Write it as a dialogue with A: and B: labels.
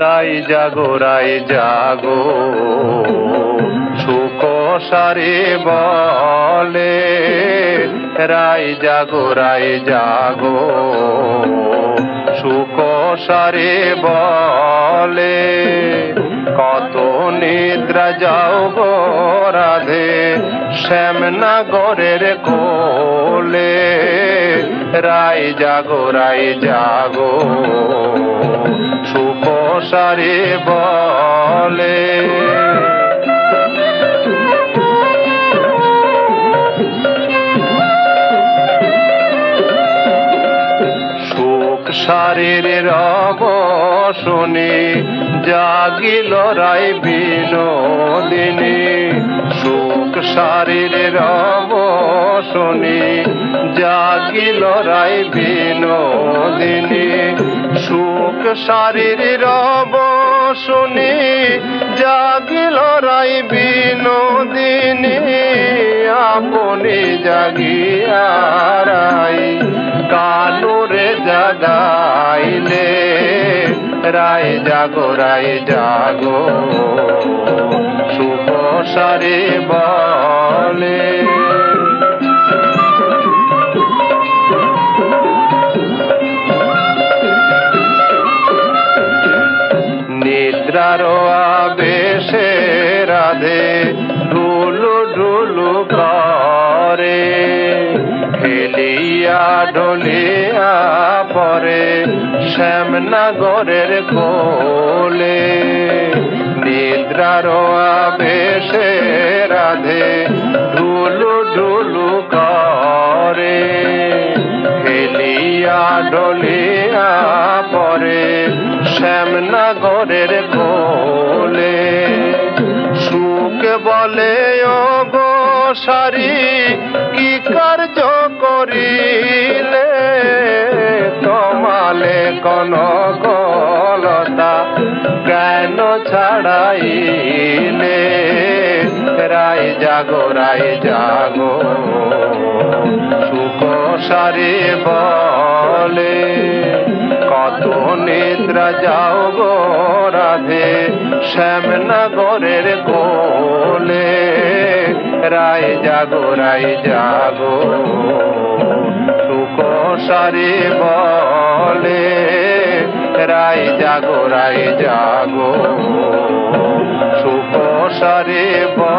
A: রাই জাগো সুখ সারে বলে, রাই জাগো সুখ সারে বলে, কত নিদ্রা যাও গো রাধে শ্যামনগরের কোলে, রাই জাগো সুখ সারে বলে। সুখ সারের রব শুনি জাগিল রাই বিনোদিনী, সুখ সারের রব শুনি জাগিল রাই বিনোদিনী, সুখ সারের রব শুনি জাগিল রাই বিনোদিনী, আপনি জাগিয়া রাই কানুরে জাগাইলে, রাই জাগো সুখ সারে বলে। নিদ্রার আবেশে রাধে ঢুলু করে, খেলিয়া ঢলিয়া পরে শ্যামনগরের কোলে, নিদ্রার আবেশে রাধে ঢুলু করে, খেলিয়া ঢলিয়া পরে শ্যামনগরের কোলে, সুখ বলে ও গো সারি কি কার্য করিলে, তোমালে কনকলতা কেন ছাড়াইলে, রাই জাগো সুখ সারে বলে, কত নিদ্রা যাও গো রাধে শ্যামনগরের কোলে, রাই জাগো সুখ সারে বলে, রাই জাগো সুখ সারে বলে।